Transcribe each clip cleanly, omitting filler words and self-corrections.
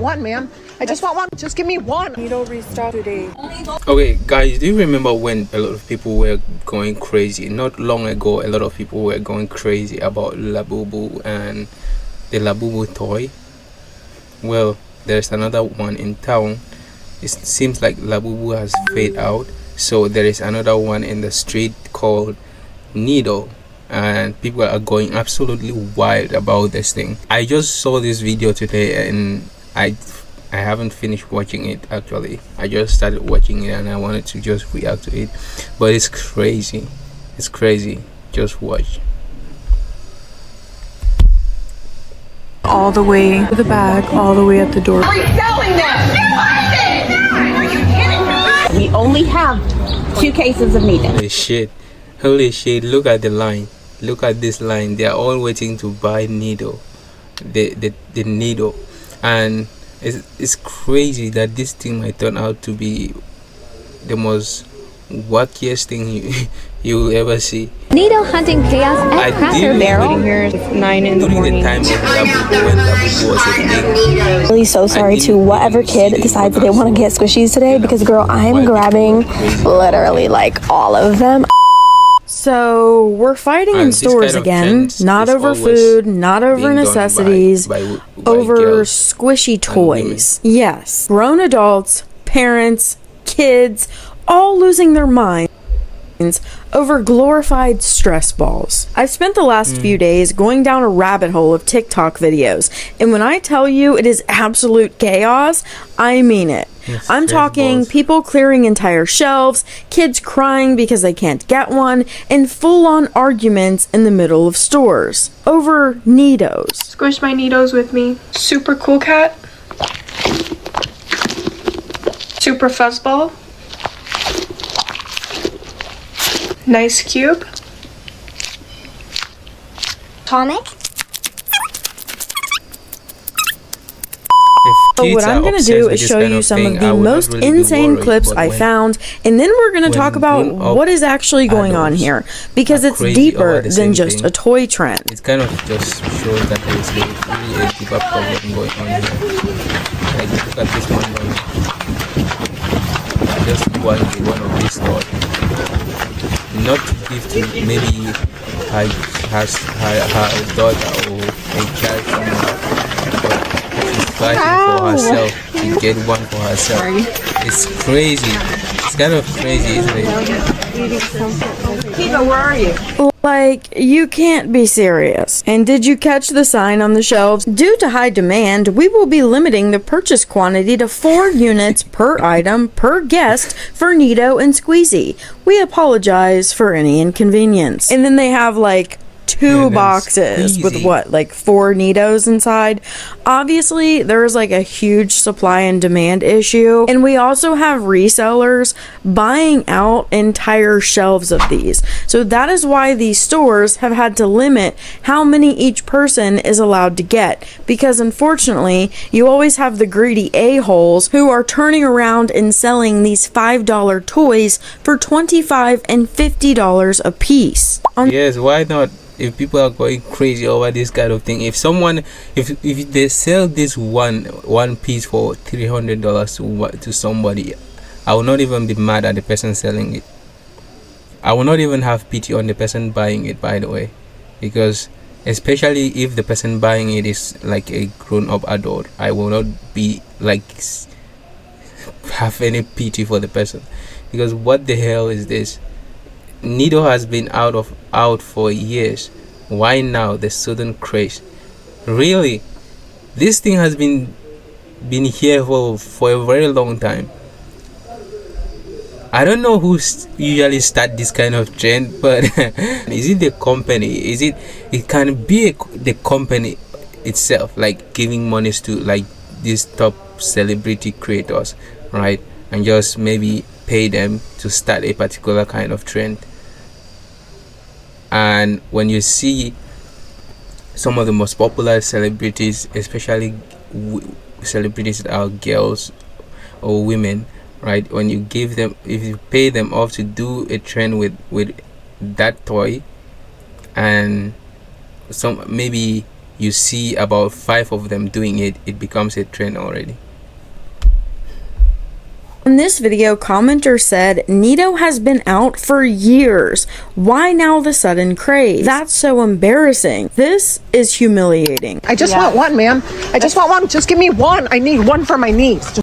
one, man. I just want one. Just give me one. Needle restock today. Okay, guys, do you remember when a lot of people were going crazy? Not long ago, a lot of people were going crazy about Labubu and the Labubu toy. Well, there's another one in town. It seems like Labubu has faded out, so there is another one in the street called Needle, and people are going absolutely wild about this thing. I just saw this video today and I haven't finished watching it. Actually, I just started watching it and I wanted to just react to it, but it's crazy. It's crazy. Just watch. All the way to the bag, all the way at the door. Are you selling them? Are you kidding me? We only have 2 cases of needle. Holy shit. Holy shit. Look at the line. Look at this line. They are all waiting to buy needle. The needle. And it's crazy that this thing might turn out to be the most wackiest thing you will ever see. Needle hunting chaos at Cracker Barrel. Here it's 9 in the During morning. the time of Labubu, when Labubu was a thing. Really so sorry to whatever kid decides that they want to get squishies today, because girl, I am grabbing literally like all of them. So we're fighting in stores kind of again, trends not is over always food, not over being done necessities, by over girls squishy and women. toys. Yes, grown adults, parents, kids, all losing their minds over glorified stress balls. I've spent the last few days going down a rabbit hole of TikTok videos, and when I tell you it is absolute chaos, I mean it. Yes, I'm stress talking balls. people clearing entire shelves, kids crying because they can't get one, and full-on arguments in the middle of stores over Neatos. Squish my Neatos with me. Super cool cat. Super fuzzball. Nice cube. Comic? But what I'm going to do is show you some of the most insane clips I found, and then we're going to talk about what is actually going on here, because it's deeper than just a toy trend. It kind of just shows that there is really a deeper problem going on here. Like, look at this one guy. Just one of these toys. Not to give to maybe her daughter or a child somewhere, but she's fighting for herself to get one for herself. It's crazy. It's kind of crazy, isn't it? Kiva, where are you? Like, you can't be serious. And did you catch the sign on the shelves? Due to high demand, we will be limiting the purchase quantity to 4 units per item per guest for Neato and Squeezy. We apologize for any inconvenience. And then they have like 2 boxes with what, like 4 Neatos inside. Obviously there's like a huge supply and demand issue, and we also have resellers buying out entire shelves of these. So that is why these stores have had to limit how many each person is allowed to get, because unfortunately you always have the greedy a-holes who are turning around and selling these $5 toys for $25 and $50 a piece. Yes, why not? If people are going crazy over this kind of thing, if they sell this one piece for $300 to somebody, I will not even be mad at the person selling it. I will not even have pity on the person buying it, by the way, because especially if the person buying it is like a grown-up adult, I will not be like have any pity for the person, because what the hell is this? Nido has been out for years. Why now the sudden craze? Really, this thing has been here for a very long time. I don't know who usually start this kind of trend, but is it the company? It can be the company itself, like giving monies to like these top celebrity creators, right? And just maybe pay them to start a particular kind of trend. And when you see some of the most popular celebrities, especially celebrities that are girls or women, right, when you give them, if you pay them off to do a trend with that toy, and some maybe you see about 5 of them doing it, it becomes a trend already. In this video, commenter said, Nido has been out for years. Why now the sudden craze? That's so embarrassing. This is humiliating. I just want one, ma'am. I just want one. Just give me one. I need one for my niece.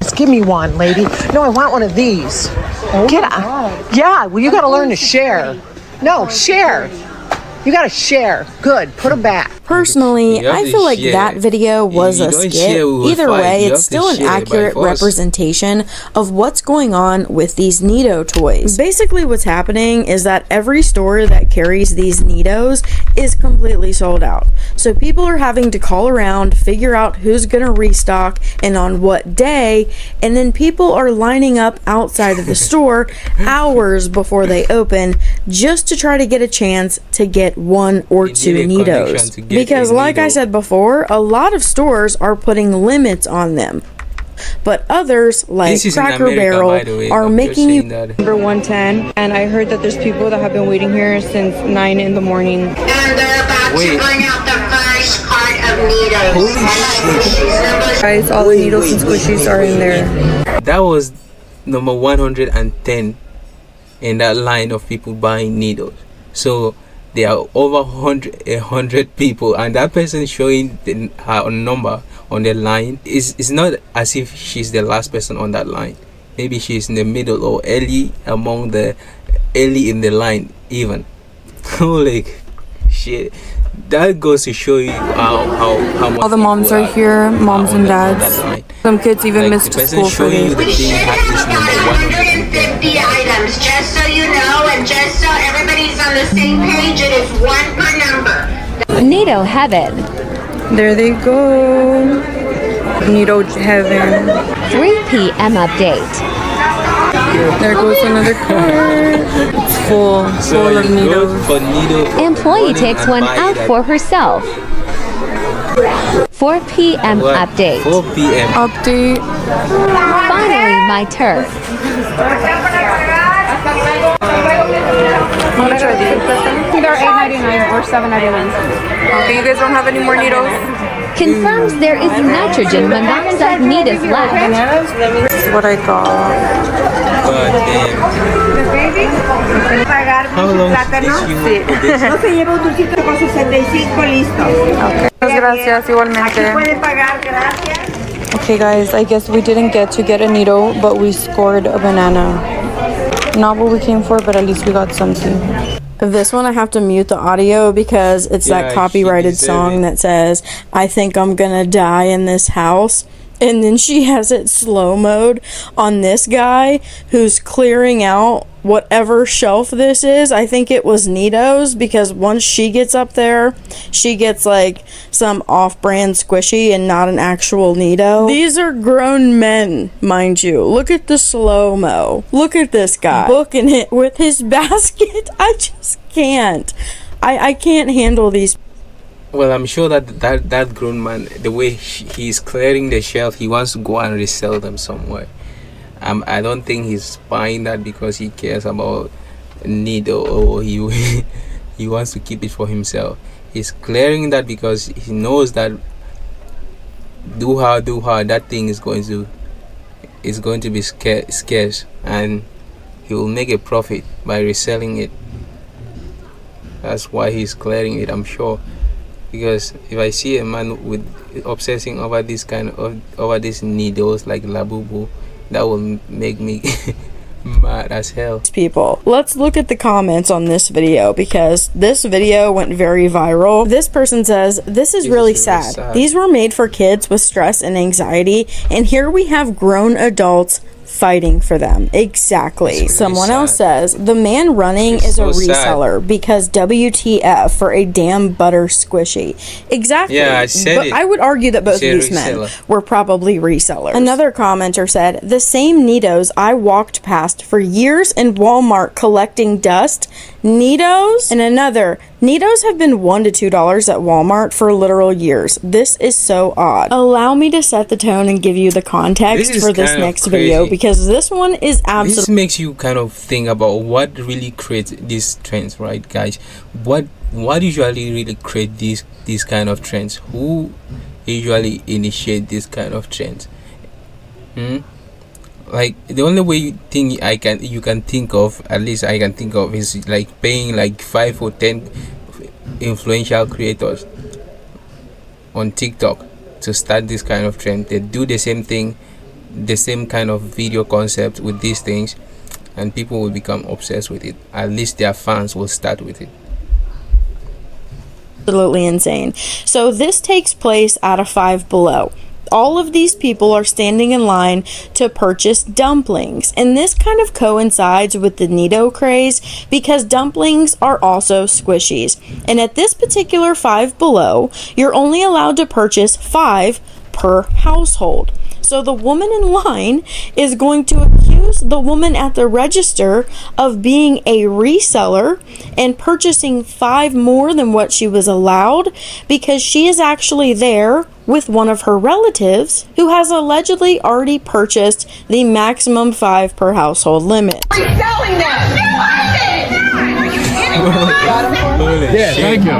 Just give me one, lady. No, I want one of these. Get out. Yeah, well, you got to learn to share. No, share. You got to share. Good. Put them back. Personally, I feel like that video was a skit. Either way, it's still an accurate representation of what's going on with these Nido toys. Basically, what's happening is that every store that carries these Nidos is completely sold out. So people are having to call around, figure out who's going to restock and on what day, and then people are lining up outside of the store hours before they open just to try to get a chance to get 1 or 2 Nidos. Because like I said before, a lot of stores are putting limits on them. But others, like Cracker Barrel, are making you number 110, and I heard that there's people that have been waiting here since 9 in the morning. And they're about to bring out the first cart of Nidos. Guys, all the needles and squishies are in there. That was number 110 in that line of people buying needles. So there are over 100 people, and that person showing her number on the line is not as if she's the last person on that line. Maybe she's in the middle or early in the line even. Holy shit, that goes to show you how much All the moms are here, moms and dads. Some kids even missed school for this. We should have 150 items, just so you know, and just so everybody's on the same page. It is 1 per number. Nido heaven. There they go. Nido heaven. 3 p.m. update. There goes another cart. It's full of Nidos. Employee takes one out for herself. 4 p.m. update. 4 p.m. Update. Finally, my turf. How much are these? Either $8.99 or $7.99. Okay, you guys don't have any more Nidos? Confirms there is nitrogen monoxide Nidos left. This is what I got. God damn. How long did you put this? Okay. Gracias, igualmente. Okay guys, I guess we didn't get to get a Nido, but we scored a banana. Not what we came for, but at least we got something. This one I have to mute the audio because it's that copyrighted song that says, I think I'm gonna die in this house. And then she has it slow mode on this guy who's clearing out whatever shelf this is. I think it was Nido's, because once she gets up there, she gets like some off-brand squishy and not an actual Nido. These are grown men, mind you. Look at the slow-mo. Look at this guy booking it with his basket. I just can't. I can't handle these. Well, I'm sure that grown man, the way he's clearing the shelf, he wants to go and resell them somewhere. I don't think he's buying that because he cares about Nido or he wants to keep it for himself. He's clearing that because he knows that do how that thing is going to be scarce, and he will make a profit by reselling it. That's why he's clearing it, I'm sure. Because if I see a man with obsessing over this over these needles like Labubu, that will make me mad as hell. People, let's look at the comments on this video, because this video went very viral. This person says, this is really sad. These were made for kids with stress and anxiety, and here we have grown adults fighting for them. Exactly. Really Someone else says, the man running is a reseller because WTF for a damn butter squishy. Exactly. Yeah, I said it. I would argue that both of these men were probably resellers. Another commenter said, the same Nidos I walked past for years in Walmart collecting dust Nidos, and another. Nidos have been $1 to $2 at Walmart for literal years. This is so odd. Allow me to set the tone and give you the context for this next video, because this one is absolutely... This makes you kind of think about what really creates these trends, right, guys? What usually really create these kind of trends? Who usually initiate this kind of trends? Like, the only way you can think of, at least I can think of, is like paying like 5 or 10 influential creators on TikTok to start this kind of trend. They do the same thing, the same kind of video concept with these things, and people will become obsessed with it. At least their fans will start with it. Absolutely insane. So this takes place at a Five Below. All of these people are standing in line to purchase dumplings, and this kind of coincides with the Nido craze because dumplings are also squishies. And at this particular Five Below, you're only allowed to purchase 5 per household. So the woman in line is going to accuse the woman at the register of being a reseller and purchasing 5 more than what she was allowed, because she is actually there with one of her relatives who has allegedly already purchased the maximum 5 per household limit. Selling them. Yeah, thank you.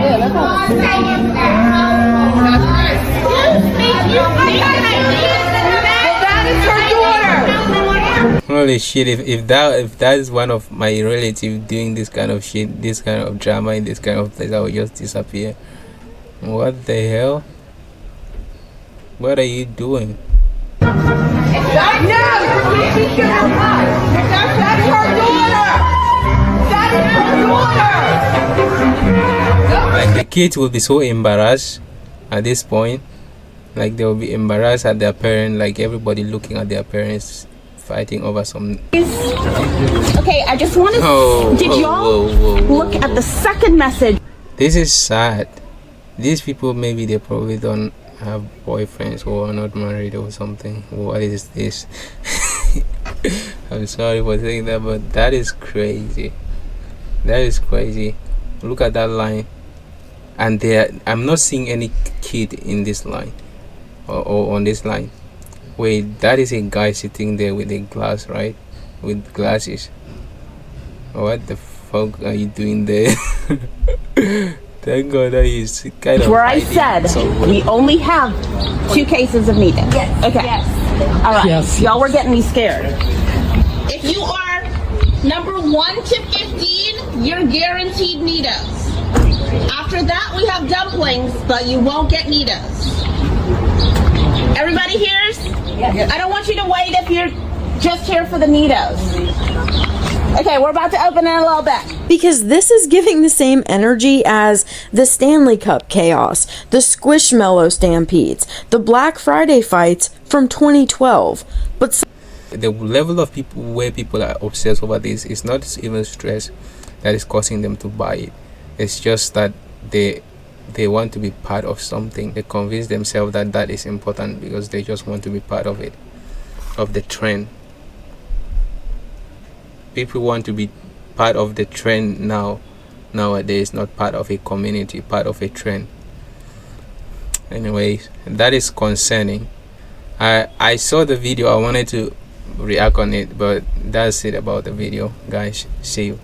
Holy shit, if that is one of my relatives doing this kind of shit, this kind of drama in this kind of place, I will just disappear. What the hell? What are you doing? That's her daughter. That is her daughter. Like, the kids will be so embarrassed at this point. Like, they will be embarrassed at their parents, like everybody looking at their parents fighting over some... Okay, I just want to... Did y'all look at the second message? This is sad. These people, maybe they probably don't have boyfriends or are not married or something. What is this? I'm sorry for saying that, but that is crazy. That is crazy. Look at that line. And I'm not seeing any kid in this line or on this line. Wait, that is a guy sitting there with a glass, right? With glasses. What the fuck are you doing there? Thank God that he's kind of where I said we only have 2 cases of Nita. Yes. Okay. Yes. All right. Yes. Y'all were getting me scared. If you are number 1 to 15, you're guaranteed Nitos. After that, we have dumplings, but you won't get Nitos. Everybody hears? Yes. I don't want you to wait if you're just here for the Nitos. Okay, we're about to open in a little bit. Because this is giving the same energy as the Stanley Cup chaos, the Squishmallow stampedes, the Black Friday fights from 2012. But the level of people where people are obsessed over this is not even stress that is causing them to buy it. It's just that they want to be part of something. They convince themselves that that is important because they just want to be part of it, of the trend. People want to be part of the trend nowadays, not part of a community, part of a trend. Anyways, that is concerning. I saw the video. I wanted to react on it, but that's it about the video, guys. See you.